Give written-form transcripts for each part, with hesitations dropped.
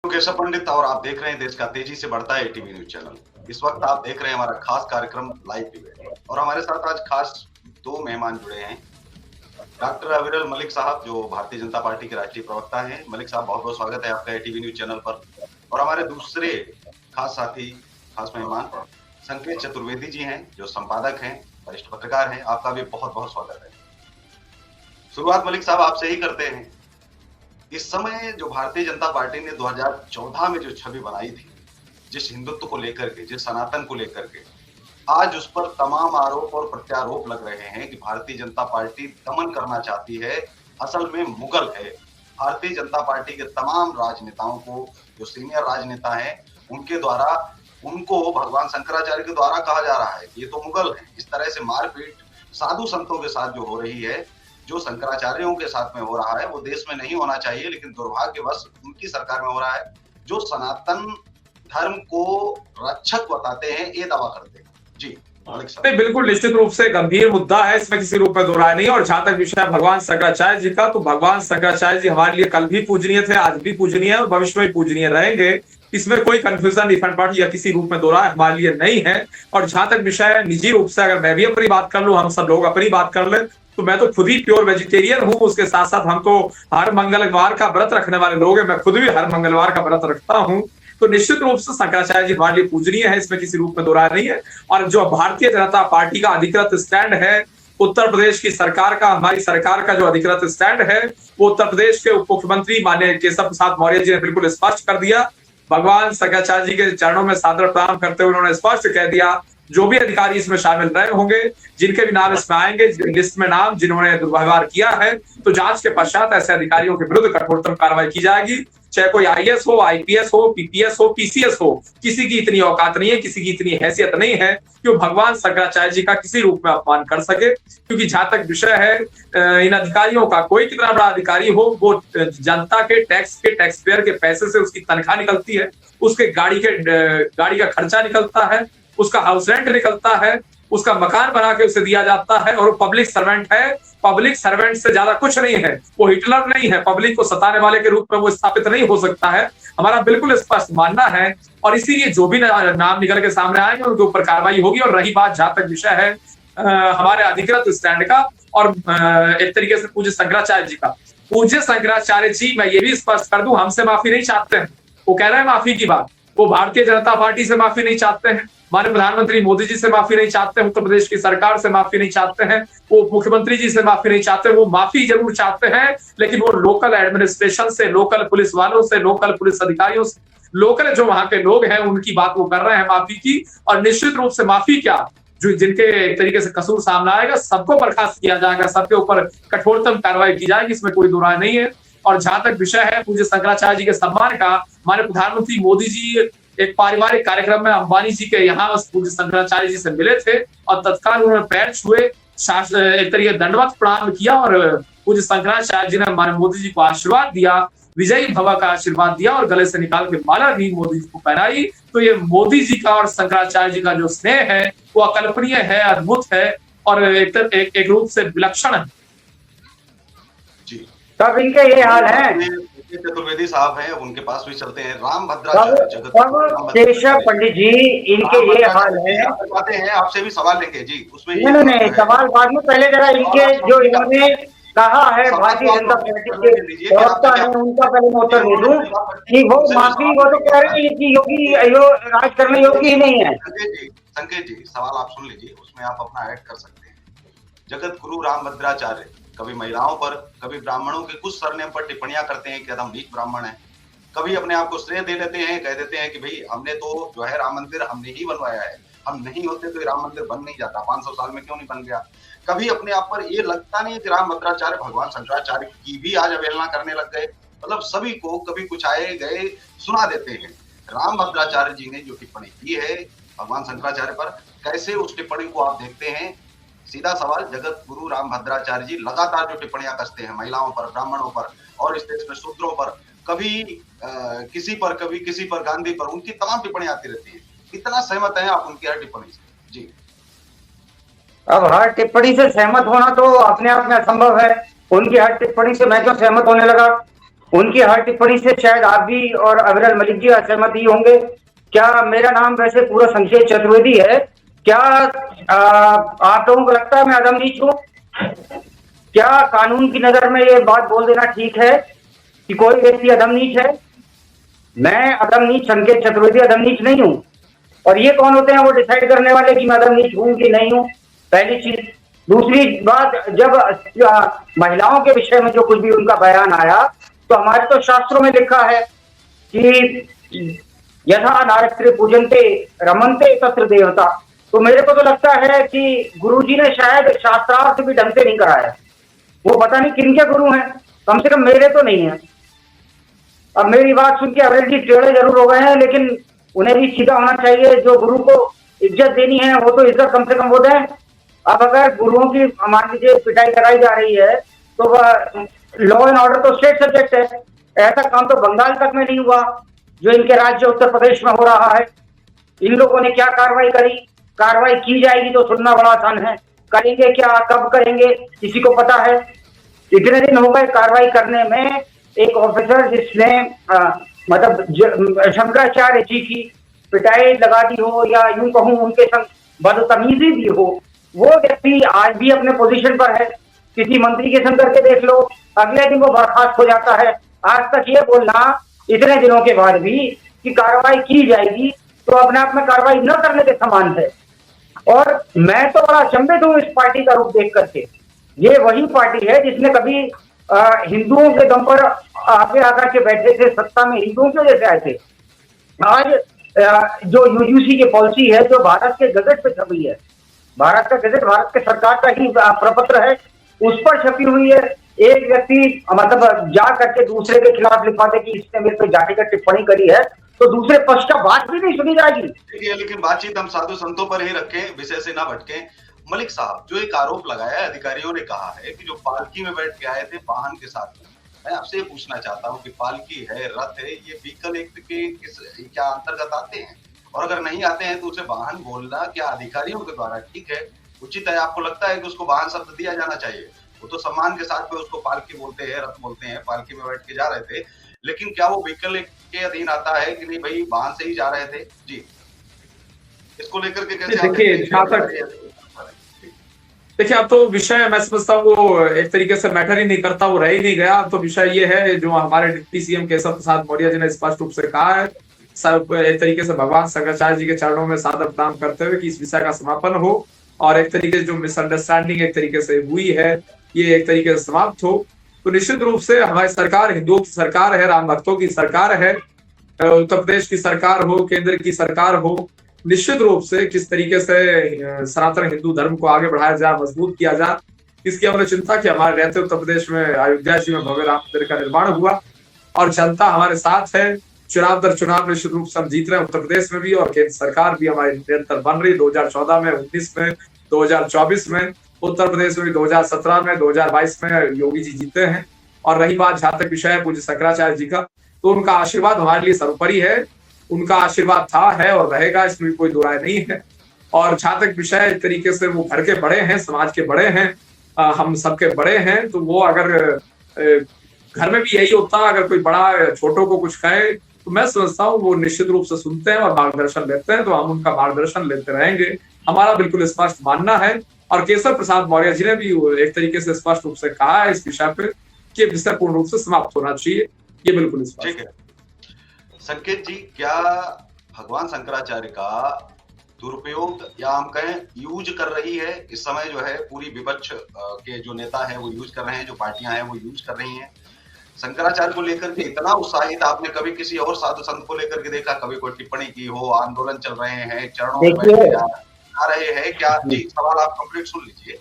केशव पंडित और आप देख रहे हैं देश का तेजी से बढ़ता है एटीवी न्यूज चैनल। इस वक्त आप देख रहे हैं हमारा खास कार्यक्रम लाइव डिबेट और हमारे साथ आज खास दो मेहमान जुड़े हैं। डॉक्टर अविरल मलिक साहब जो भारतीय जनता पार्टी के राष्ट्रीय प्रवक्ता हैं। मलिक साहब बहुत बहुत स्वागत है आपका एटीवी न्यूज चैनल पर। और हमारे दूसरे खास साथी खास मेहमान संकेत चतुर्वेदी जी हैं जो संपादक हैं, वरिष्ठ पत्रकार हैं। आपका भी बहुत बहुत स्वागत है। शुरुआत मलिक साहब आपसे ही करते हैं। इस समय जो भारतीय जनता पार्टी ने 2014 में जो छवि बनाई थी, जिस हिंदुत्व को लेकर के, जिस सनातन को लेकर के, आज उस पर तमाम आरोप और प्रत्यारोप लग रहे हैं कि भारतीय जनता पार्टी दमन करना चाहती है, असल में मुगल है। भारतीय जनता पार्टी के तमाम राजनेताओं को, जो सीनियर राजनेता हैं, उनके द्वारा उनको भगवान शंकराचार्य के द्वारा कहा जा रहा है ये तो मुगल है। इस तरह से मारपीट साधु संतों के साथ जो हो रही है, जो शंकराचार्यों के साथ में हो रहा है, वो देश में नहीं होना चाहिए, लेकिन दुर्भाग्यवश उनकी सरकार में हो रहा है। जो सनातन धर्म को रक्षक बताते हैं, ये दावा करते हैं। जी नहीं, बिल्कुल निश्चित रूप से गंभीर मुद्दा है, इसमें किसी रूप में दो राय नहीं। और जहां तक विषय भगवान शंकराचार्य जी का, तो भगवान शंकराचार्य जी हमारे लिए कल भी पूजनीय थे, आज भी पूजनीय है और भविष्य में पूजनीय रहेंगे। इसमें कोई कंफ्यूजन डिफरेंट पार्टी या किसी रूप में दो राय हमारे लिए नहीं है। और जहां तक विषय है निजी रूप से, अगर मैं भी अपनी बात कर लूं, हम सब लोग अपनी बात कर ले, तो मैं तो खुद ही प्योर वेजिटेरियन हूं। उसके साथ साथ हम तो हर मंगलवार का व्रत रखने वाले लोग हैं। मैं खुद भी हर मंगलवार का व्रत रखता हूं। तो निश्चित रूप से शंकराचार्य जी हमारे लिए पूजनीय है, इसमें किसी रूप में दो राय नहीं है। और जो भारतीय जनता पार्टी का अधिकृत स्टैंड है, उत्तर प्रदेश की सरकार का, हमारी सरकार का जो अधिकृत स्टैंड है, वो उत्तर प्रदेश के उप मुख्यमंत्री माननीय केशव प्रसाद मौर्य जी ने बिल्कुल स्पष्ट कर दिया। भगवान शंकराचार्य जी के चरणों में सादर प्रणाम करते हुए उन्होंने स्पष्ट कह दिया, जो भी अधिकारी इसमें शामिल रहे होंगे, जिनके भी नाम इसमें आएंगे लिस्ट में नाम, जिन्होंने दुर्व्यवहार किया है, तो जांच के पश्चात ऐसे अधिकारियों के विरुद्ध कठोरतम कार्रवाई की जाएगी। चाहे कोई आईएएस हो, आईपीएस हो, पीपीएस हो, पीसीएस हो, किसी की इतनी औकात नहीं है, किसी की इतनी हैसियत नहीं है कि वो भगवान शंकराचार्य जी का किसी रूप में अपमान कर सके। क्योंकि जहां तक विषय है, इन अधिकारियों का, कोई कितना बड़ा अधिकारी हो, वो जनता के टैक्स पेयर के पैसे से उसकी तनख्वाह निकलती है, उसके गाड़ी का खर्चा निकलता है, उसका हाउस रेंट निकलता है, उसका मकान बना के उसे दिया जाता है, और वो पब्लिक सर्वेंट है। पब्लिक सर्वेंट से ज्यादा कुछ नहीं है, वो हिटलर नहीं है, पब्लिक को सताने वाले के रूप में वो स्थापित नहीं हो सकता है। हमारा बिल्कुल स्पष्ट मानना है, और इसीलिए जो भी नाम निकल के सामने आएंगे उनके ऊपर कार्रवाई होगी। और रही बात जहां तक विषय है हमारे अधिकृत स्टैंड का और एक तरीके से पूज्य शंकराचार्य जी का, पूज्य शंकराचार्य जी, मैं ये भी स्पष्ट कर दूं, हमसे माफी नहीं चाहते हैं। वो कह रहे हैं माफी की बात, वो भारतीय जनता पार्टी से माफी नहीं चाहते हैं, माननीय प्रधानमंत्री मोदी जी से माफी नहीं चाहते हैं, उत्तर प्रदेश की सरकार से माफी नहीं चाहते हैं, वो मुख्यमंत्री जी से माफी नहीं चाहते। वो माफी जरूर चाहते हैं, लेकिन वो लोकल एडमिनिस्ट्रेशन से, लोकल पुलिस वालों से, लोकल पुलिस अधिकारियों से, लोकल जो वहां के लोग हैं उनकी बात वो कर रहे हैं माफी की। और निश्चित रूप से माफी क्या, जो जिनके एक तरीके से कसूर सामने आएगा, सबको बर्खास्त किया जाएगा, सबके ऊपर कठोरतम कार्रवाई की जाएगी, इसमें कोई दो राय नहीं है। और जहां तक विषय है पूज्य शंकराचार्य जी के सम्मान का, हमारे प्रधानमंत्री मोदी जी एक पारिवारिक कार्यक्रम में अंबानी जी के यहाँ पूज्य शंकराचार्य जी से मिले थे, और तत्काल उन्होंने पैर छुए, एक तरीके दंडवत प्रणाम किया, और पूज्य शंकराचार्य जी ने हमारे मोदी जी को आशीर्वाद दिया, विजयी भव का आशीर्वाद दिया, और गले से निकाल के माला भी मोदी जी को पहनाई। तो ये मोदी जी का और शंकराचार्य जी का जो स्नेह है वो अकल्पनीय है, अद्भुत है, और एक रूप से विलक्षण है। तब इनके ये हाल है। चतुर्वेदी साहब हैं, उनके पास भी चलते हैं। राम भद्राचार्य केशव पंडित जी, इनके ये हाल है। हैं, आपसे भी सवाल लेंगे जी, उसमें नहीं, सवाल बाद में, पहले जरा इनके जो इन्होंने कहा है भारतीय जनता पार्टी के प्रवक्ता है, उनका पहले मैं उत्तर दे दूं कि वो माफी, वो तो कह रहे हैं कि योगी राज करने योग्य ही नहीं है। संकेत जी सवाल आप सुन लीजिए, उसमें आप अपना ऐड कर सकते हैं। जगत गुरु राम भद्राचार्य कभी महिलाओं पर, कभी ब्राह्मणों के कुछ सरनेम पर टिप्पणियां करते हैं कि हम नीच ब्राह्मण हैं। कभी अपने आप को श्रेय दे देते हैं, कह देते हैं कि भाई हमने तो जो है राम मंदिर हमने ही बनवाया है, हम नहीं होते तो राम मंदिर बन नहीं जाता, 500 साल में क्यों नहीं बन गया। कभी अपने आप पर ये लगता नहीं है कि राम भद्राचार्य भगवान शंकराचार्य की भी आज अवहेलना करने लग गए। मतलब सभी को कभी कुछ आए गए सुना देते हैं। राम भद्राचार्य जी ने जो टिप्पणी की है भगवान शंकराचार्य पर, कैसे उस टिप्पणी को आप देखते हैं? सीधा सवाल, जगत गुरु राम भद्राचार्य जी लगातार जो टिप्पणियां कसते हैं महिलाओं पर, ब्राह्मणों पर, और इस देश में शूद्रों पर, कभी किसी पर, कभी किसी पर, गांधी पर, उनकी तमाम टिप्पणियां आती रहती है। कितना सहमत हैं आप उनकी हर टिप्पणी से? जी, अब हर टिप्पणी से सहमत होना तो अपने आप में असंभव है। उनकी हर टिप्पणी से मैं क्यों सहमत होने लगा? उनकी हर टिप्पणी से शायद आप भी और अविरल मलिक जी असहमत ही होंगे। क्या मेरा नाम वैसे पूरा संक्षेप चतुर्वेदी है? क्या आप लोगों को लगता है मैं अदम नीच हूं? क्या कानून की नजर में ये बात बोल देना ठीक है कि कोई व्यक्ति अदम नीच है? मैं अदम नीच संकेत चतुर्वेदी अदम नीच नहीं हूं। और ये कौन होते हैं वो डिसाइड करने वाले कि मैं अदम नीच हूं कि नहीं हूं? पहली चीज। दूसरी बात, जब महिलाओं के विषय में जो कुछ भी उनका बयान आया, तो हमारे तो शास्त्रों में लिखा है कि यथा नारस्त्रे पूजनते रमनते तत्र देवता। तो मेरे को तो लगता है कि गुरुजी ने शायद शास्त्रार्थ भी ढंग से नहीं कराया। वो पता नहीं किनके गुरु हैं, कम से कम मेरे तो नहीं है। अब मेरी बात सुन के अविरल जी टेढ़े जरूर हो गए हैं, लेकिन उन्हें भी सीधा होना चाहिए। जो गुरु को इज्जत देनी है वो तो इज्जत कम से कम वो दें। अब अगर गुरुओं की मान लीजिए पिटाई कराई जा रही है, तो लॉ एंड ऑर्डर तो स्टेट सब्जेक्ट है। ऐसा काम तो बंगाल तक में नहीं हुआ जो इनके राज्य उत्तर प्रदेश में हो रहा है। इन लोगों ने क्या कार्रवाई करी? कार्रवाई की जाएगी तो सुनना बड़ा आसान है, करेंगे क्या, कब करेंगे, किसी को पता है? इतने दिन हो गए कार्रवाई करने में। एक ऑफिसर जिसने मतलब शंकराचार्य जी की पिटाई लगा दी हो, या यूं कहूं उनके संग बदतमीजी भी हो, वो व्यक्ति आज भी अपने पोजीशन पर है। किसी मंत्री के संग करके देख लो, अगले दिन वो बर्खास्त हो जाता है। आज तक ये बोलना इतने दिनों के बाद भी कि कार्रवाई की जाएगी, तो अपने आप में कार्रवाई न करने के समान है। और मैं तो बड़ा अचंभित हूं इस पार्टी का रूप देख करके। ये वही पार्टी है जिसने कभी हिंदुओं के दम पर आगे आकर के बैठे थे, सत्ता में हिंदुओं की वजह से आए थे। आज जो यूजीसी की पॉलिसी है, जो भारत के गजट पे छपी है, भारत का गजट भारत के सरकार का ही प्रपत्र है, उस पर छपी हुई है। एक व्यक्ति मतलब जा करके दूसरे के खिलाफ लिखवा दे कि इसने मेरे पे जाके का टिप्पणी करी है, तो दूसरे पक्ष का बात भी नहीं सुनी जाएगी। लेकिन बातचीत हम साधु संतों पर ही रखें, विषय से ना भटके। मलिक साहब, जो एक आरोप लगाया है, अधिकारियों ने कहा है कि जो पालकी में बैठ के आए थे वाहन के साथ में, मैं आपसे ये पूछना चाहता हूँ कि पालकी है, रथ है, ये व्हीकल एक्ट के किस क्या अंतर्गत आते हैं? और अगर नहीं आते हैं तो उसे वाहन बोलना क्या अधिकारियों के द्वारा ठीक है, उचित है? आपको लगता है कि उसको वाहन शब्द दिया जाना चाहिए? वो तो सम्मान के साथ में उसको पालकी बोलते हैं, रथ बोलते हैं, पालकी में बैठ के जा रहे थे, लेकिन क्या वो व्हीकल के अधीन आता है कि नहीं भाई, वाहन से ही जा रहे थे? जी, इसको लेकर के कैसे देखिए, अब तो विषय मैं समझता हूँ वो एक तरीके से मैटर ही नहीं करता, वो रह ही नहीं गया। तो विषय ये है जो हमारे डिप्टी सीएम केशव प्रसाद मौर्य जी ने स्पष्ट रूप से कहा है, सब एक तरीके से भगवान शंकराचार्य जी के चरणों में सादर प्रणाम करते हुए कि इस विषय का समापन हो और एक तरीके से जो मिसअंडरस्टैंडिंग एक तरीके से हुई है ये एक तरीके से समाप्त हो। तो निश्चित रूप से हमारी सरकार हिंदुओं की सरकार है, राम भक्तों की सरकार है, उत्तर प्रदेश की सरकार हो, केंद्र की सरकार हो, निश्चित रूप से किस तरीके से सनातन हिंदू धर्म को आगे बढ़ाया जाए, मजबूत किया जाए, इसकी हमने चिंता की। हमारे रहते उत्तर प्रदेश में अयोध्या जी में भव्य राम मंदिर का निर्माण हुआ और जनता हमारे साथ है। चुनाव दर चुनाव निश्चित रूप से हम जीत रहे हैं उत्तर प्रदेश में भी, और केंद्र सरकार भी हमारी निरंतर बन रही। 2014 में, 19 में, 2024 में, उत्तर प्रदेश में भी 2017 में, 2022 में योगी जी जीते हैं। और रही बात जहां तक विषय है पूज्य शंकराचार्य जी का, तो उनका आशीर्वाद हमारे लिए सर्वोपरि है। उनका आशीर्वाद था, है और रहेगा, इसमें कोई दो राय नहीं है। और जहां तक विषय एक तरीके से वो घर के बड़े हैं, समाज के बड़े हैं, हम सबके बड़े हैं, तो वो अगर घर में भी यही होता, अगर कोई बड़ा छोटों को कुछ कहे तो मैं समझता हूँ वो निश्चित रूप से सुनते हैं और मार्गदर्शन लेते हैं, तो हम उनका मार्गदर्शन लेते रहेंगे। हमारा बिल्कुल स्पष्ट मानना है और केशव प्रसाद मौर्य जी ने भी एक तरीके से स्पष्ट रूप से कहा है इस विषय पर कि विषय पूर्ण रूप से समाप्त होना चाहिए, ये बिल्कुल स्पष्ट है। संकेत जी, क्या भगवान शंकराचार्य का दुरुपयोग या हम कहें यूज कर रही है इस समय जो है पूरी विपक्ष के जो नेता है वो यूज कर रहे हैं, जो पार्टियां हैं वो यूज कर रही हैं? शंकराचार्य को लेकर के इतना उत्साहित आपने कभी किसी और साधु संत को लेकर के देखा? कभी कोई टिप्पणी की हो, आंदोलन चल रहे हैं, चरणों में बैठ आ रहे हैं क्या? जी, सवाल आप कंप्लीट सुन लीजिए।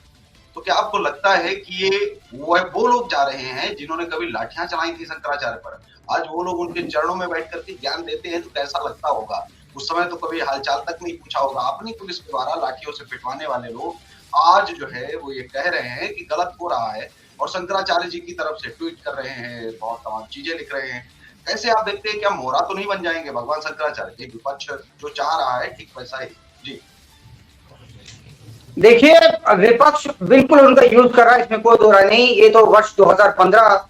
तो क्या आपको लगता है कि ये वो लोग जा रहे हैं जिन्होंने कभी लाठियां चलाई थी शंकराचार्य पर, आज वो लोग उनके चरणों में बैठ करके ज्ञान देते हैं, तो कैसा लगता होगा? उस समय तो कभी हालचाल तक नहीं पूछा होगा। अपनी पुलिस के द्वारा लाठियों से पिटवाने वाले लोग आज जो है वो ये कह रहे हैं कि गलत हो रहा है और शंकराचार्य जी की तरफ से ट्वीट कर रहे हैं, बहुत तमाम चीजें लिख रहे हैं। कैसे आप देखते हैं, क्या मोहरा तो नहीं बन जाएंगे भगवान शंकराचार्य के? विपक्ष जो चाह रहा है ठीक वैसा ही। जी देखिए, विपक्ष बिल्कुल उनका यूज कर रहा है, इसमें कोई दो राय नहीं। ये तो वर्ष 2015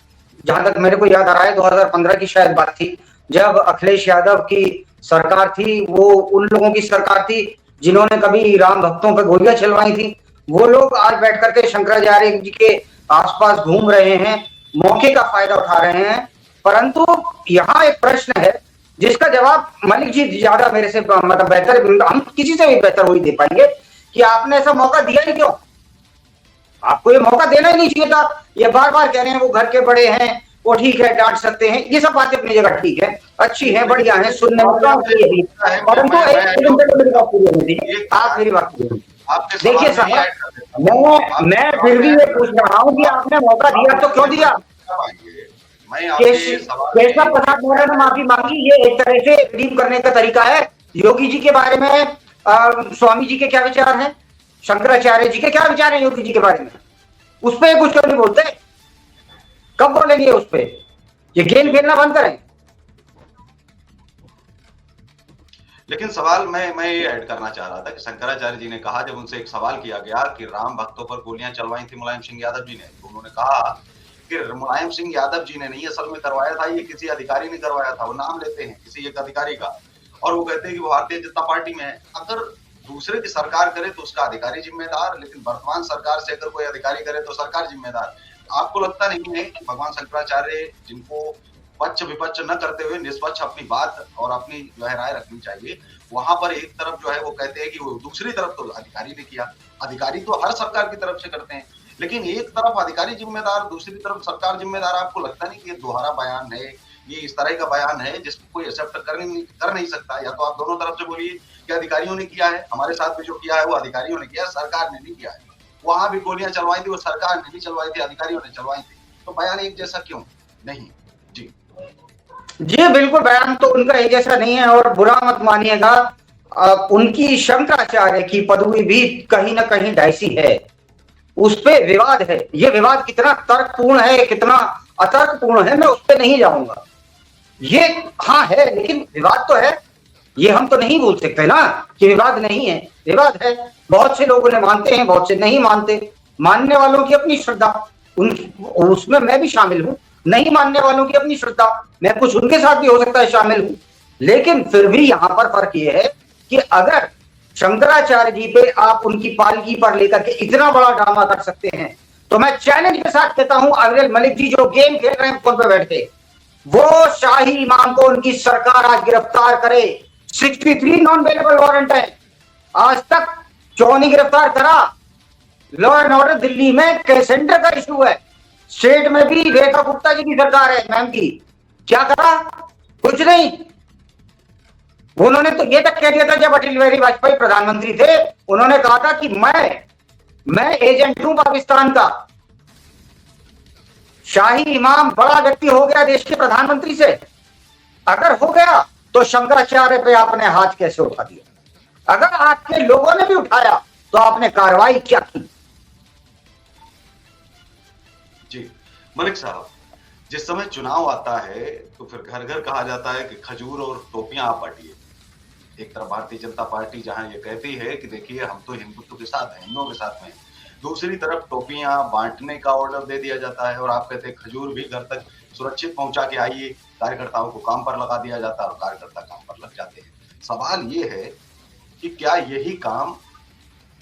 जहां तक मेरे को याद आ रहा है 2015 की शायद बात थी, जब अखिलेश यादव की सरकार थी, वो उन लोगों की सरकार थी जिन्होंने कभी राम भक्तों पर गोलियां चलवाई थी। वो लोग आज बैठ करके शंकराचार्य जी के आसपास घूम रहे हैं, मौके का फायदा उठा रहे हैं। परंतु यहाँ एक प्रश्न है जिसका जवाब मलिक जी ज्यादा मेरे से मतलब बेहतर, हम किसी से भी बेहतर वही दे पाएंगे कि आपने ऐसा मौका दिया ही क्यों? आपको ये मौका देना ही नहीं चाहिए था। ये बार बार कह रहे हैं वो घर के बड़े हैं, वो ठीक है, डांट सकते हैं, ये सब बातें अपनी जगह ठीक है, अच्छी है, बढ़िया है, सुनने में परंतु आप मेरी बात देखिए साहब, मैं फिर भी ये पूछ रहा हूँ कि आपने मौका दिया तो क्यों दिया? केशव प्रसाद मौर्य ने माफी मांगी, ये एक तरह से रिडीम करने का तरीका है। योगी जी के बारे में स्वामी जी के क्या विचार हैं, शंकराचार्य जी के क्या विचार हैं योगी जी के बारे में, उस पर कुछ क्यों नहीं बोलते? कब बोलेंगे उस पर? ये गेम खेलना बंद करें। लेकिन सवाल मैं ये ऐड करना चाह रहा था कि शंकराचार्य जी ने कहा, जब उनसे एक सवाल किया गया कि राम भक्तों पर गोलियां चलवाई थी मुलायम सिंह यादव जी ने, तो उन्होंने कहा कि मुलायम सिंह यादव जी ने नहीं असल में करवाया था, ये किसी अधिकारी ने करवाया था। वो नाम लेते हैं किसी एक अधिकारी का, और वो कहते हैं कि वो भारतीय जनता पार्टी में है। अगर दूसरे की सरकार करे तो उसका अधिकारी जिम्मेदार, लेकिन वर्तमान सरकार से अगर कोई अधिकारी करे तो सरकार जिम्मेदार। आपको लगता नहीं है कि भगवान शंकराचार्य, जिनको पक्ष विपक्ष न करते हुए निष्पक्ष अपनी बात और अपनी जो है राय रखनी चाहिए, वहां पर एक तरफ जो है वो कहते हैं कि वो दूसरी तरफ तो अधिकारी ने किया। अधिकारी तो हर सरकार की तरफ से करते हैं, लेकिन एक तरफ अधिकारी जिम्मेदार, दूसरी तरफ सरकार जिम्मेदार। आपको लगता नहीं कि ये दोहरा बयान है, ये इस तरह का बयान है जिसको कोई एक्सेप्ट कर नहीं सकता? या तो आप दोनों तरफ से बोलिए कि अधिकारियों ने किया है, हमारे साथ भी जो किया है वो अधिकारियों ने किया है, सरकार ने नहीं किया है। वहां भी गोलियां चलवाई थी, वो सरकार ने नहीं चलवाई थी, अधिकारियों ने चलवाई थी। तो बयान एक जैसा क्यों नहीं? जी जी बिल्कुल, बयान तो उनका एक जैसा नहीं है। और बुरा मत मानिएगा, उनकी शंकराचार्य की पदवी भी कहीं ना कहीं डायसी है, उस पे विवाद है। ये विवाद कितना तर्कपूर्ण है, कितना अतर्कपूर्ण है, मैं उस पर नहीं जाऊंगा। ये हाँ है, लेकिन विवाद तो है, ये हम तो नहीं बोल सकते ना कि विवाद नहीं है। विवाद है, बहुत से लोग उन्हें मानते हैं, बहुत से नहीं मानते। मानने वालों की अपनी श्रद्धा, उसमें मैं भी शामिल हूं। नहीं मानने वालों की अपनी श्रद्धा, मैं कुछ उनके साथ भी हो सकता है शामिल हूं। लेकिन फिर भी यहां पर फर्क यह है कि अगर शंकराचार्य जी पे आप उनकी पालकी पर लेकर के इतना बड़ा ड्रामा कर सकते हैं, तो मैं चैलेंज के साथ कहता हूं अविरल मलिक जी जो गेम खेल रहे हैं फोन पे बैठ के, वो शाही इमाम को उनकी सरकार आज गिरफ्तार करे। 63 नॉन अवेलेबल वारंट है, आज तक क्यों नहीं गिरफ्तार करा? लॉ एंड ऑर्डर दिल्ली में कैसेंडर का इशू है, स्टेट में भी रेखा गुप्ता जी की सरकार है मैम की, क्या करा? कुछ नहीं। उन्होंने तो ये तक कह दिया था जब अटल बिहारी वाजपेयी प्रधानमंत्री थे, उन्होंने कहा था कि मैं एजेंट हूं पाकिस्तान का। शाही इमाम बड़ा व्यक्ति हो गया देश के प्रधानमंत्री से, अगर हो गया तो शंकराचार्य पे आपने हाथ कैसे उठा दिया? अगर आपके लोगों ने भी उठाया तो आपने कार्रवाई क्या की? जी मलिक साहब, जिस समय चुनाव आता है तो फिर घर घर कहा जाता है कि खजूर और टोपियां आप बांटिए। एक तरफ भारतीय जनता पार्टी जहां ये कहती है कि देखिए हम तो हिंदुत्व के साथ हैं, हिंदुओं के साथ में, दूसरी तरफ टोपियां बांटने का ऑर्डर दे दिया जाता है और आप कहते हैं खजूर भी घर तक सुरक्षित पहुंचा के आइए। कार्यकर्ताओं को काम पर लगा दिया जाता है और कार्यकर्ता काम पर लग जाते हैं। सवाल ये है कि क्या यही काम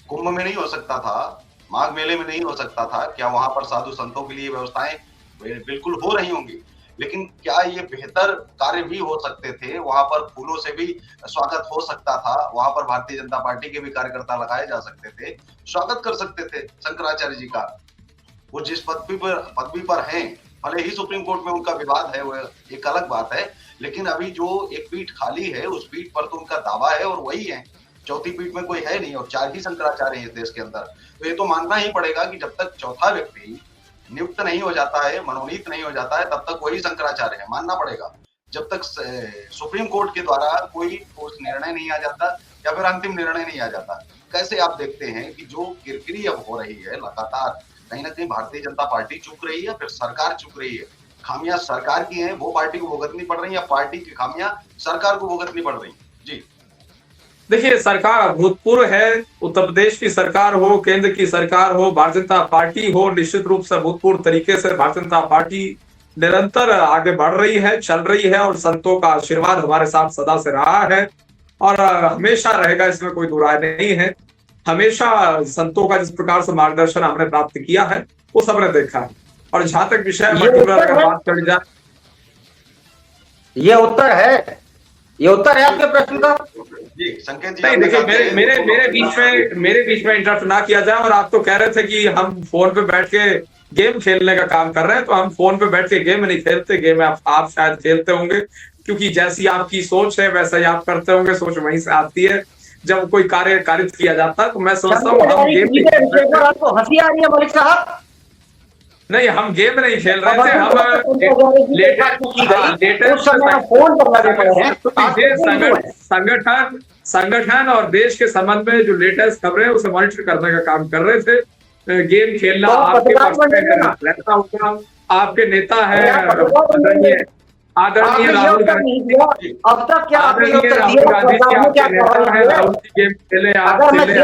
कुंभ में नहीं हो सकता था, माघ मेले में नहीं हो सकता था? क्या वहां पर साधु संतों के लिए व्यवस्थाएं बिल्कुल हो रही होंगी, लेकिन क्या ये बेहतर कार्य भी हो सकते थे? वहां पर फूलों से भी स्वागत हो सकता था, वहां पर भारतीय जनता पार्टी के भी कार्यकर्ता लगाए जा सकते थे, स्वागत कर सकते थे शंकराचार्य जी का। वो जिस पदवी पर हैं, भले ही सुप्रीम कोर्ट में उनका विवाद है, वो एक अलग बात है, लेकिन अभी जो एक पीठ खाली है उस पीठ पर तो उनका दावा है और वही है। चौथी पीठ में कोई है नहीं और 4 ही शंकराचार्य हैं इस देश के अंदर। तो ये तो मानना ही पड़ेगा कि जब तक चौथा व्यक्ति नियुक्त नहीं हो जाता है, मनोनीत नहीं हो जाता है, तब तक वही शंकराचार्य है, मानना पड़ेगा। जब तक सुप्रीम कोर्ट के द्वारा कोई ठोस निर्णय नहीं आ जाता या फिर अंतिम निर्णय नहीं आ जाता। कैसे आप देखते हैं कि जो किरकिरी अब हो रही है लगातार, कहीं ना कहीं भारतीय जनता पार्टी चूक रही है, फिर सरकार चूक रही है? खामियां सरकार की हैं, वो पार्टी को भुगतनी पड़ रही है, या पार्टी की खामियां सरकार को भुगतनी पड़ रही? जी देखिए, सरकार अभूतपूर्व है। उत्तर प्रदेश की सरकार हो, केंद्र की सरकार हो, भारतीय जनता पार्टी हो, निश्चित रूप से अभूतपूर्व तरीके से भारतीय जनता पार्टी निरंतर आगे बढ़ रही है, चल रही है, और संतों का आशीर्वाद हमारे साथ सदा से रहा है और हमेशा रहेगा, इसमें कोई दो राय नहीं है। हमेशा संतों का जिस प्रकार से मार्गदर्शन हमने प्राप्त किया है वो सबने देखा है। और जहां तक विषय पर्टिकुलर अगर बात कर जाए, ये उत्तर है, ये उत्तर है आपके प्रश्न का। जी संकेत जी, नहीं देखिए, मेरे बीच में इंटरप्ट ना किया जाए। और आप तो कह रहे थे कि हम फोन पे बैठ के गेम खेलने का काम कर रहे हैं, तो हम फोन पे बैठ के गेम नहीं खेलते। गेम आप शायद खेलते होंगे, क्योंकि जैसी आपकी सोच है वैसा ही आप करते होंगे। सोच वहीं से आती है। जब कोई कार्य कारित किया जाता है तो मैं समझता हूँ हम गेम, आपको हंसी आ रही है मलिक साहब? नहीं, हम गेम नहीं खेल रहे थे, हम संगठन और देश के संबंध में जो लेटेस्ट खबरें हैं उसे मॉनिटर करने का काम कर रहे थे। गेम खेलना आपके रहता होगा, आपके नेता है आदरणीय राहुल गांधी, अब तक क्या आदरणीय राहुल गांधी जी आपके नेता है। राहुल जी गेम खेले, आप खेले,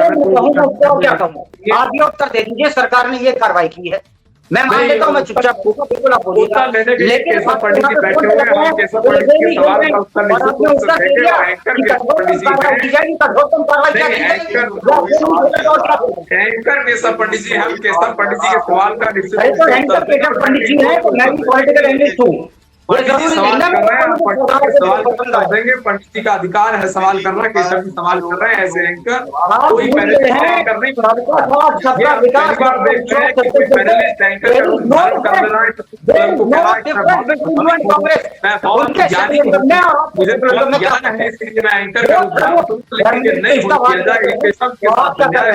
आप ये उत्तर दे दीजिए, सरकार ने ये कार्रवाई की है। मैं मान लेता हूँ, मैं चुपचाप बिल्कुल आप बोलिए, लेकिन केशव पंडित जी बैठे हुए हैं, हम केशव पंडित के सवाल का उत्तर निश्चित रूप से देंगे। और एंकर केशव पंडित जी हम केशव पंडित जी के सवाल का निश्चित रूप से उत्तर देंगे। पंडित जी का अधिकार है सवाल करना, केशव जी सवाल कर रहे हैं एज एंकर। कोई एंकर नहीं, मुझे तो ज्ञान है इसलिए मैं एंकर नहीं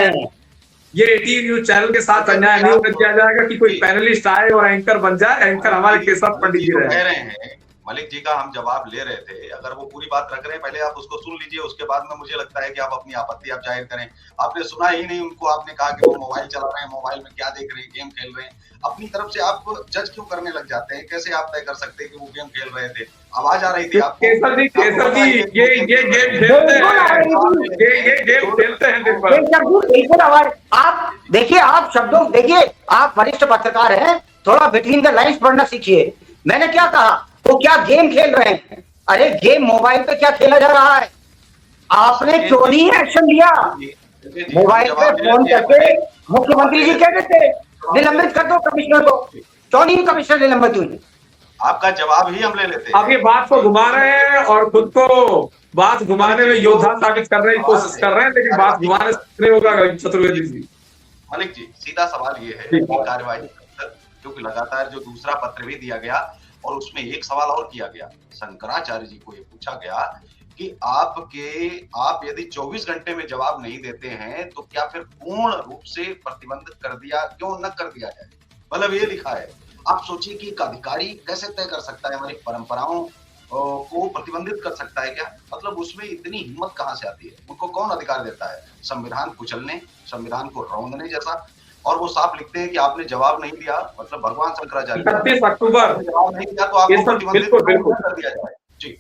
हो। ये ATV न्यूज चैनल के साथ अन्याय नहीं होने दिया जाएगा कि कोई पैनलिस्ट आए और एंकर बन जाए। एंकर हमारे केशव पंडित जी कह रहे हैं। मलिक जी का हम जवाब ले रहे थे, अगर वो पूरी बात रख रहे हैं पहले आप उसको सुन लीजिए, उसके बाद में मुझे लगता है कि आप अपनी आपत्ति आप जाहिर करें। आपने सुना ही नहीं उनको, आपने कहा कि वो मोबाइल चला रहे हैं, मोबाइल में क्या देख रहे हैं, गेम खेल रहे हैं। अपनी तरफ से आप जज क्यों करने लग जाते हैं? कैसे आप तय कर सकते हैं कि वो गेम खेल रहे थे? आवाज आ रही थी आपको? केशव जी ये गेम खेलते हैं, आवाज आप देखिए, आप शब्दों देखिए, आप वरिष्ठ पत्रकार हैं, थोड़ा बिटवीन द लाइन्स पढ़ना सीखिए। मैंने क्या कहा? वो क्या गेम खेल रहे हैं? अरे गेम मोबाइल पे क्या खेला जा रहा है? आपने क्यों नहीं एक्शन लिया? मोबाइल पे फोन करके मुख्यमंत्री जी कहते थे निलंबित कर दो कमिश्नर को, क्यों नहीं कमिश्नर निलंबित हुई? आपका जवाब ही हम ले लेते हैं। आप ये बात को घुमा रहे हैं और खुद को बात घुमाने में योद्धा साबित करने की कोशिश कर रहे हैं, लेकिन बात घुमाने से नहीं होगा चतुर्वेदी जी। मलिक जी, सीधा सवाल ये है कि कार्रवाई, क्योंकि लगातार जो दूसरा पत्र भी दिया गया और उसमें एक सवाल और किया गया, शंकराचार्य जी को ये पूछा गया कि आप यदि 24 घंटे में जवाब नहीं देते हैं तो क्या फिर पूर्ण रूप से प्रतिबंधित कर दिया, क्यों न कर दिया जाए? मतलब ये लिखा है। आप सोचिए कि एक अधिकारी कैसे तय कर सकता है, हमारी परंपराओं को प्रतिबंधित कर सकता है क्या? मतलब उसमें इतनी हिम्मत कहाँ से आती है? उनको कौन अधिकार देता है? संविधान कुचलने, संविधान को रौंदने जैसा। और वो साफ लिखते हैं कि आपने जवाब नहीं दिया, मतलब भगवान शंकराचार्य 31 अक्टूबर जवाब नहीं दिया तो आपको प्रतिबंधित कर दिया जाए। जी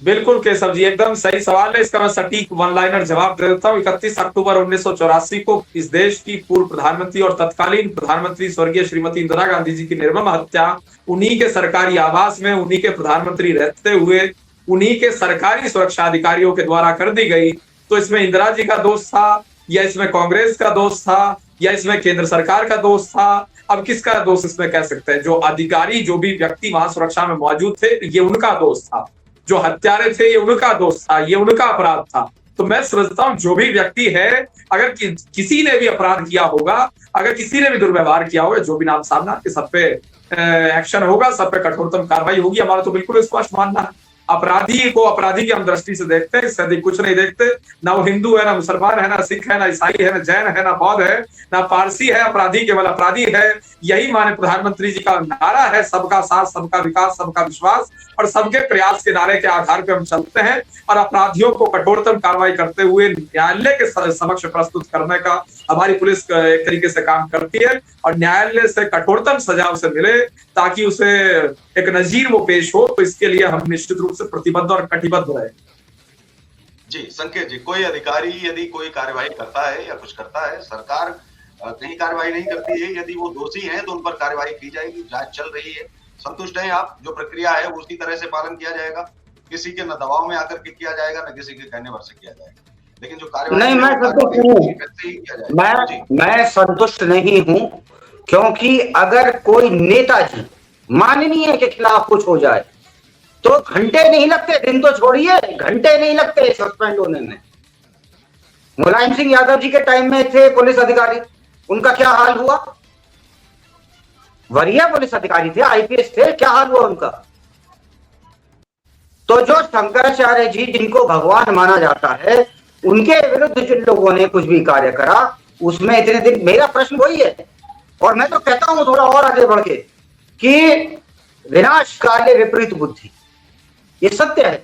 बिल्कुल केशव जी, एकदम सही सवाल है। इसका मैं सटीक वन लाइनर जवाब दे देता हूँ। 31 अक्टूबर 1984 को इस देश की पूर्व प्रधानमंत्री और तत्कालीन प्रधानमंत्री स्वर्गीय श्रीमती इंदिरा गांधी जी की निर्मम हत्या उन्हीं के सरकारी आवास में, उन्हीं के प्रधानमंत्री रहते हुए, उन्हीं के सरकारी सुरक्षा अधिकारियों के द्वारा कर दी गई। तो इसमें इंदिरा जी का दोष था, या इसमें कांग्रेस का दोष था, या इसमें केंद्र सरकार का दोष था? अब किसका दोष इसमें कह सकते हैं? जो अधिकारी, जो भी व्यक्ति वहां सुरक्षा में मौजूद थे, ये उनका दोष था। जो हत्यारे थे, ये उनका दोष था, ये उनका अपराध था। तो मैं समझता हूं जो भी व्यक्ति है, अगर किसी ने भी अपराध किया होगा, अगर किसी ने भी दुर्व्यवहार किया होगा, जो भी नाम सामना के सब पे एक्शन होगा, सब पे कठोरतम कार्रवाई होगी। हमारा तो बिल्कुल स्पष्ट मानना है। अपराधी को अपराधी की हम दृष्टि से देखते हैं, इससे अधिक कुछ नहीं देखते। ना वो हिंदू है, ना मुसलमान है, ना सिख है, ना ईसाई है, ना जैन है, ना बौद्ध है, ना पारसी है। अपराधी केवल अपराधी है। यही माननीय प्रधानमंत्री जी का नारा है, सबका साथ, सबका विकास, सबका विश्वास और सबके प्रयास के नारे के आधार पर हम चलते हैं। और अपराधियों को कठोरतम कार्रवाई करते हुए न्यायालय के समक्ष प्रस्तुत करने का हमारी पुलिस एक तरीके से काम करती है, और न्यायालय से कठोरतम सजा उसे मिले ताकि उसे एक नजीर वो पेश हो। तो इसके लिए हम निश्चित रूप से प्रतिबद्ध और कटिबद्ध रहे। जी संकेत जी, कोई अधिकारी यदि कोई कार्यवाही करता है या कुछ करता है, सरकार कहीं कार्रवाई नहीं करती है। यदि वो दोषी हैं तो उन पर कार्रवाई की जाएगी, जांच चल रही है। संतुष्ट हैं आप? जो प्रक्रिया है उसी तरह से पालन किया जाएगा, किसी के न दबाव में आकर के किया जाएगा, न किसी के कहने पर से किया जाएगा, लेकिन जो नहीं, मैं संतुष्ट नहीं हूँ, मैं संतुष्ट नहीं हूँ, क्योंकि अगर कोई नेताजी माननीय के खिलाफ कुछ हो जाए तो घंटे नहीं लगते, दिन तो छोड़िए, घंटे नहीं लगते सस्पेंड होने में। मुलायम सिंह यादव जी के टाइम में थे पुलिस अधिकारी, उनका क्या हाल हुआ? वरीय पुलिस अधिकारी थे, आईपीएस थे, क्या हाल हुआ उनका? तो जो शंकराचार्य जी जिनको भगवान माना जाता है, उनके विरुद्ध जिन लोगों ने कुछ भी कार्य करा, उसमें इतने दिन, मेरा प्रश्न वही है, और मैं तो कहता हूं थोड़ा और आगे बढ़ के कि विनाश काले विपरीत बुद्धि, ये सत्य है।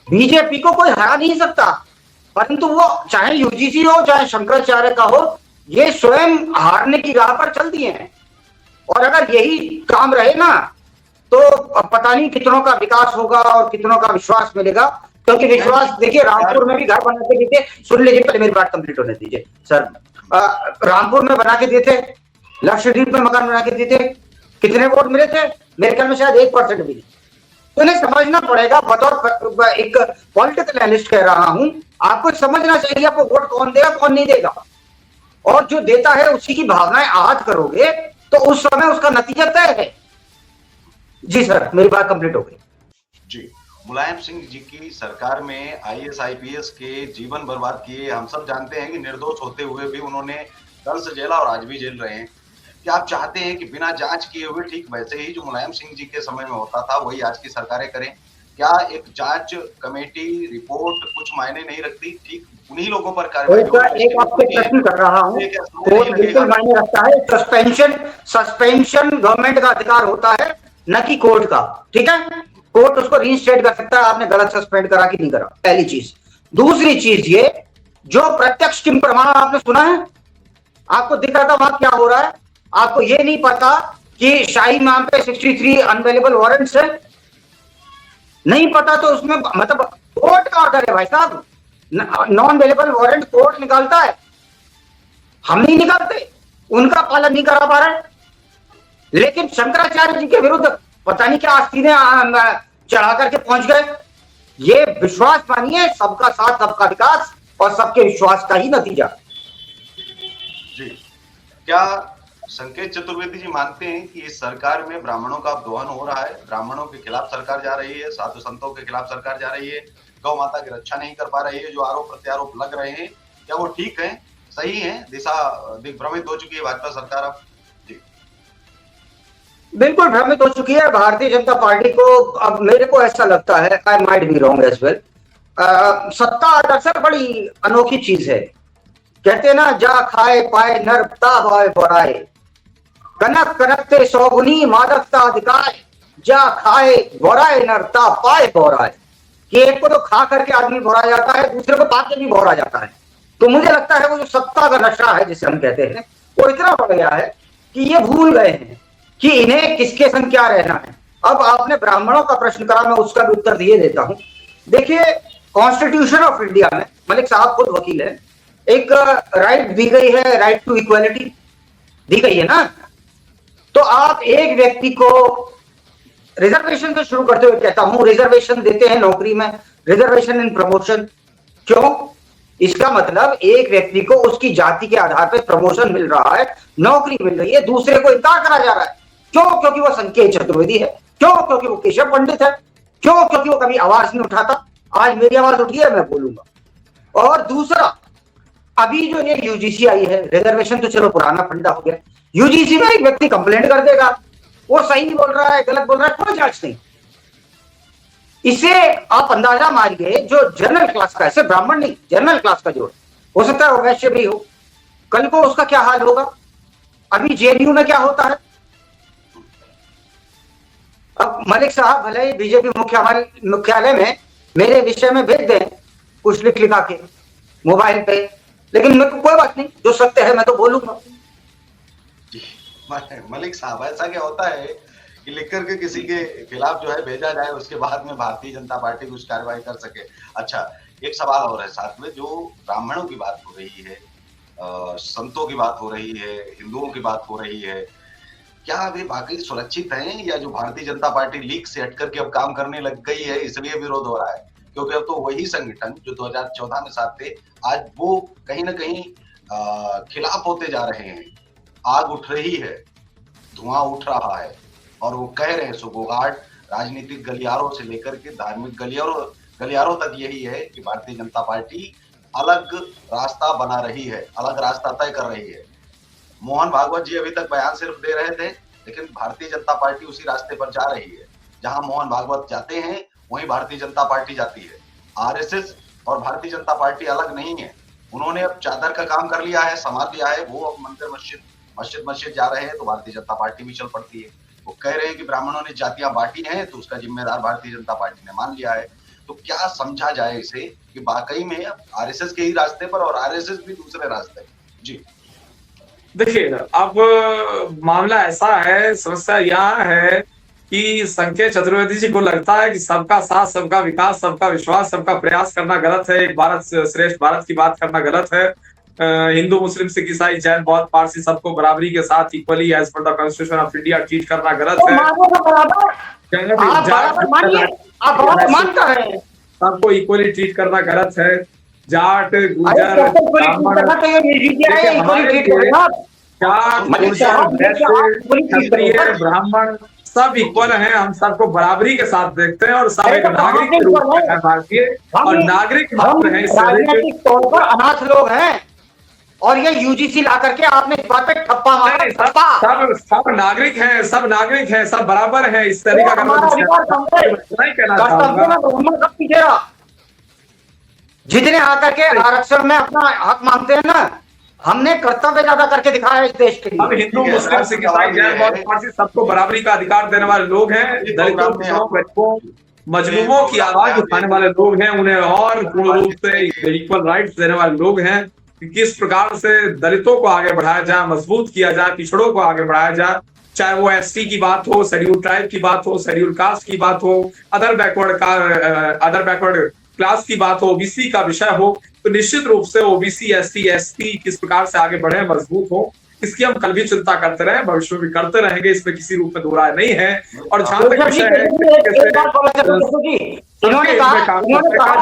बीजेपी को कोई हरा नहीं सकता, परंतु वो चाहे यूजीसी हो चाहे शंकराचार्य का हो, ये स्वयं हारने की राह पर चल दिए हैं। और अगर यही काम रहे ना तो पता नहीं कितनों का विकास होगा और कितनों का विश्वास मिलेगा, क्योंकि विश्वास देखिए, रामपुर में भी घर बना के दिए थे, सुन लीजिए पहले मेरी बात कंप्लीट होने दीजिए सर। रामपुर में बना के दिए थे, लक्षद्वीप में मकान बना के दिए थे, कितने वोट मिले थे? मेरे ख्याल में शायद 1% भी नहीं। तो इन्हें समझना पड़ेगा, बतौर एक पॉलिटिकल एनालिस्ट कह रहा हूं, आपको समझना चाहिए आपको वोट कौन देगा कौन नहीं देगा, और जो देता है उसी की भावनाएं आहत करोगे तो उस समय उसका नतीजा तय है। जी सर, मेरी बात कंप्लीट हो गई। जी, मुलायम सिंह जी की सरकार में आईएएस आईपीएस के जीवन बर्बाद किए, हम सब जानते हैं कि निर्दोष होते हुए भी उन्होंने दल से जेला और आज भी जेल रहे हैं। क्या आप चाहते हैं कि बिना जांच किए हुए, ठीक वैसे ही जो मुलायम सिंह जी के समय में होता था वही आज की सरकारें करें? क्या एक जांच कमेटी रिपोर्ट कुछ मायने नहीं रखती? ठीक उन्हीं लोगों पर कार्रवाई। एक आपसे प्रश्न कर रहा हूं, कोर्ट बिल्कुल मायने रखता है। सस्पेंशन गवर्नमेंट का अधिकार होता है, न कि कोर्ट का, ठीक है? कोर्ट उसको रीइंस्टेट कर सकता है, आपने गलत सस्पेंड करा कि नहीं करा, पहली चीज। दूसरी चीज ये, जो प्रत्यक्ष टिम प्रमाण आपने सुना है? आपको दिख रहा था वहां क्या हो रहा है? आपको ये नहीं पता कि शाही नाम पे 63 अनअवेलेबल वारंट्स है? नहीं पता तो उसमें मतलब कोर्ट का ऑर्डर है भाई साहब, नॉन अवेलेबल वारंट कोर्ट निकालता है, हम नहीं निकालते, उनका पालन नहीं करा पा रहे। लेकिन शंकराचार्य जी के विरुद्ध पता नहीं क्या आस्तीनें चढ़ा करके पहुंच गए। ये विश्वास मानिए, सबका साथ सबका विकास और सबके विश्वास का ही नतीजा। जी, क्या संकेत चतुर्वेदी जी मानते हैं कि इस सरकार में ब्राह्मणों का दोहन हो रहा है, ब्राह्मणों के खिलाफ सरकार जा रही है, साधु संतों के खिलाफ सरकार जा रही है, गौ माता की रक्षा नहीं कर पा रही है, जो आरोप प्रत्यारोप लग रहे हैं, क्या वो ठीक है, सही है? दिशा दिग्भ्रमित हो चुकी है भाजपा सरकार अब? बिल्कुल भ्रमित हो चुकी है भारतीय जनता पार्टी को। अब मेरे को ऐसा लगता है, I might be wrong as well, सत्ता दरअसल बड़ी अनोखी चीज है। कहते ना, जा खाए पाए नर ताए बढ़ाए, कनक कनकते सौगुनी मादकता अधिकार, जा खाए बोराए नर ता पाए बोराए। कि एक को तो खा करके आदमी भोरा जाता है, दूसरे को पा के भी भोरा जाता है। तो मुझे लगता है वो जो सत्ता का नशा है जिसे हम कहते हैं, वो इतना बढ़ गया है कि ये भूल गए हैं कि इन्हें किसके संग क्या रहना है। अब आपने ब्राह्मणों का प्रश्न करा, मैं उसका भी उत्तर दिए देता हूं। देखिए, कॉन्स्टिट्यूशन ऑफ इंडिया में, मलिक साहब खुद वकील है, एक राइट दी गई है, राइट टू इक्वालिटी दी गई है ना। तो आप एक व्यक्ति को रिजर्वेशन से शुरू करते हुए कहता हूं, रिजर्वेशन देते हैं नौकरी में, रिजर्वेशन इन प्रमोशन, क्यों? इसका मतलब एक व्यक्ति को उसकी जाति के आधार पर प्रमोशन मिल रहा है, नौकरी मिल रही है, दूसरे को इनकार करा जा रहा है। क्यों? क्योंकि वो संकेत चतुर्वेदी है। क्यों? क्योंकि वो केशव पंडित है। क्यों? क्योंकि वो कभी आवाज नहीं उठाता। आज मेरी आवाज उठी है, मैं बोलूंगा। और दूसरा, अभी जो ये यूजीसी आई है, रिजर्वेशन तो चलो पुराना फंडा हो गया, यूजीसी में एक व्यक्ति कंप्लेंट कर देगा, वो सही बोल रहा है गलत बोल रहा है, कोई जांच नहीं। इसे आप अंदाजा मारिए, जो जनरल क्लास का है, सिर्फ ब्राह्मण नहीं, जनरल क्लास का जो हो सकता है वो वैश्य भी हो, कल को उसका क्या हाल होगा? अभी जेएनयू में क्या होता है? अब मलिक साहब भले ही बीजेपी मुख्यालय में मेरे विषय में भेज दें कुछ लिखा के मोबाइल पे, लेकिन मेरे को कोई बात नहीं, जो सत्य है मैं तो बोलूंगा। मलिक साहब, ऐसा क्या होता है कि लिख करके किसी के खिलाफ जो है भेजा जाए, उसके बाद में भारतीय जनता पार्टी कुछ कार्रवाई कर सके? अच्छा, एक सवाल और है साथ में, जो ब्राह्मणों की बात हो रही है, संतों की बात हो रही है, हिंदुओं की बात हो रही है, क्या वे वाकई सुरक्षित हैं, या जो भारतीय जनता पार्टी लीक से हट करके अब काम करने लग गई है इसलिए विरोध हो रहा है? क्योंकि अब तो वही संगठन जो 2014 में साथ थे, आज वो कहीं ना कहीं खिलाफ होते जा रहे हैं। आग उठ रही है, धुआं उठ रहा है, और वो कह रहे हैं सुगबुगाहट राजनीतिक गलियारों से लेकर के धार्मिक गलियारों तक यही है कि भारतीय जनता पार्टी अलग रास्ता बना रही है, अलग रास्ता तय कर रही है। मोहन भागवत जी अभी तक बयान सिर्फ दे रहे थे, लेकिन भारतीय जनता पार्टी उसी रास्ते पर जा रही है। जहां मोहन भागवत जाते हैं वहीं भारतीय जनता पार्टी जाती है। आरएसएस और भारतीय जनता पार्टी अलग नहीं है। उन्होंने अब चादर का काम कर लिया है, संभाल लिया है। वो अब मंदिर मस्जिद जा रहे हैं तो भारतीय जनता पार्टी भी चल पड़ती है। वो कह रहे हैं कि ब्राह्मणों ने जातियां बांटी हैं तो उसका जिम्मेदार भारतीय जनता पार्टी ने मान लिया है। तो क्या समझा जाए इसे कि वाकई में आरएसएस के ही रास्ते पर और आरएसएस भी दूसरे रास्ते पर? जी देखिए, अब मामला ऐसा है, समस्या यहाँ है कि संजय चतुर्वेदी जी को लगता है कि सबका साथ, सबका विकास, सबका विश्वास, सबका प्रयास करना गलत है, एक भारत श्रेष्ठ भारत की बात करना गलत है। हिंदू, मुस्लिम, सिख, ईसाई, जैन, बौद्ध, पारसी सबको बराबरी के साथ equally as per the constitution of India treat करना गलत है। सबको इक्वली ट्रीट करना गलत है। जाट, गुर्जर, क्षत्रिय, ब्राह्मण सब इक्वल हैं। हम सबको बराबरी के साथ देखते हैं और सब एक नागरिक के रूप में है भारतीय, और नागरिक मात्र है। राजनीतिक तौर पर अनाथ लोग हैं, और ये यूजीसी ला करके आपने इस बात पे ठप्पा मारा। सब नागरिक हैं, सब नागरिक हैं, सब बराबर हैं। इस तरीका का नहीं कहना चाहूंगा। जितने आकर के आरक्षण में अपना हक मांगते हैं ना, हमने कर्तव्य ज्यादा करके दिखाया इस देश के लिए। हम हिंदू, मुस्लिम, सिख, ईसाई, जैन, बौद्ध, पारसी सबको बराबरी का अधिकार देने वाले लोग हैं। दलितों, गरीबों, मजलूमों की आवाज उठाने वाले लोग हैं। उन्हें और पूर्ण रूप से इक्वल राइट्स देने वाले लोग हैं कि किस प्रकार से दलितों को आगे बढ़ाया जाए, मजबूत किया जाए, पिछड़ों को आगे बढ़ाया जाए। चाहे वो एसटी की बात हो, शेड्यूल ट्राइब की बात हो, शेड्यूल कास्ट की बात हो, अदर बैकवर्ड क्लास की बात हो, ओबीसी का विषय हो, तो निश्चित रूप से ओबीसी, एसटी, एसटी किस प्रकार से आगे बढ़े, मजबूत हो, इसकी हम कल भी चिंता करते रहे, भविष्य में भी करते रहेंगे। इसमें किसी रूप में दो राय नहीं है। और जहां तक विषय है, उन्होंने कहा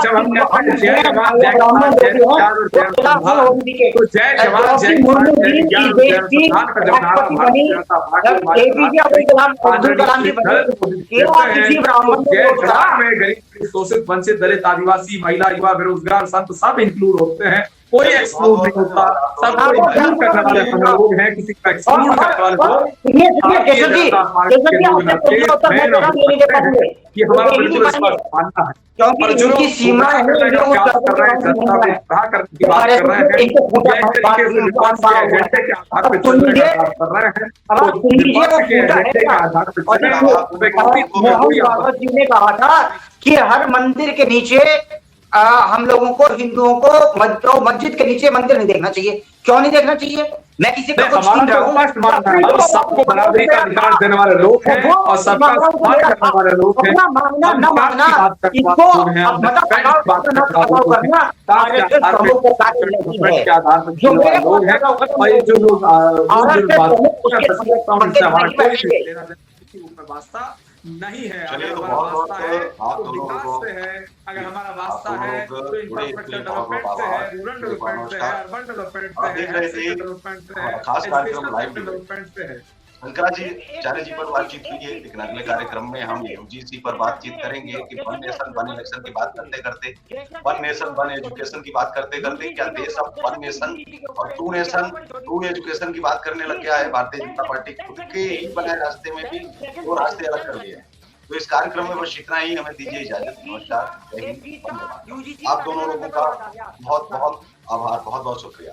जब हम कहते हैं जय जवान जय किसान जय विज्ञान और जय अनुसंधान, तो जय जवान जय किसान जय विज्ञान और जय अनुसंधान का जब नारा भारतीय जनता पार्टी जय जवान में गरीब, शोषित, वंचित, दलित, आदिवासी, महिला, युवा, बेरोजगार, संत सब इंक्लूड होते हैं। कोई एक्सक्लूड नहीं होता, सबको इंक्लूड करने वाले लोग हैं। किसी का एक्सक्लूड करने वाले लोग ये हमारा बिल्कुल स्पष्ट मानना है। और जो लोग सीमा है कर रहे हैं, जनता को गुमराह करने की बात कर रहे हैं, तरीके से विकास के एजेंडे के आधार पर चलने की बात कर रहे हैं, तो विकास के एजेंडे के आधार पर जी ने कहा था कि हर मंदिर के नीचे हम लोगों को, हिंदुओं को मस्जिद के नीचे मंदिर नहीं देखना चाहिए। क्यों नहीं देखना चाहिए? मैं किसी का कुछ छीन रहा हूं? सबको बराबरी का अधिकार देने वाले लोग हैं और सबका सम्मान करने वाले लोग हैं। मांगना न मांगना, इसको वास्ता नहीं है। चलिए, अगर तो हमारा वास्ता है आप तो दोनों विकास लोगों से है, अगर हमारा वास्ता है तो इंफ्रास्ट्रक्चर डेवलपमेंट से है, रूरल डेवलपमेंट से है, अर्बन डेवलपमेंट से है, डेवलपमेंट से है, खास कार्यक्रम लाइव डेवलपमेंट से है। शंकराचार्य जी पर बातचीत हुई है, लेकिन अगले कार्यक्रम में हम यूजीसी पर बातचीत करेंगे कि वन नेशन वन इलेक्शन की बात करते करते, वन नेशन वन एजुकेशन की बात करते करते क्या देश अब वन नेशन और टू नेशन टू एजुकेशन की बात करने लग गया है? भारतीय जनता पार्टी खुद के ही बनाए रास्ते में भी वो रास्ते अलग कर दिए हैं। तो इस कार्यक्रम में बस इतना ही, हमें दीजिए इजाजत। नमस्कार, जय हिंद, धन्यवाद। आप दोनों लोगों का बहुत बहुत आभार, बहुत बहुत शुक्रिया।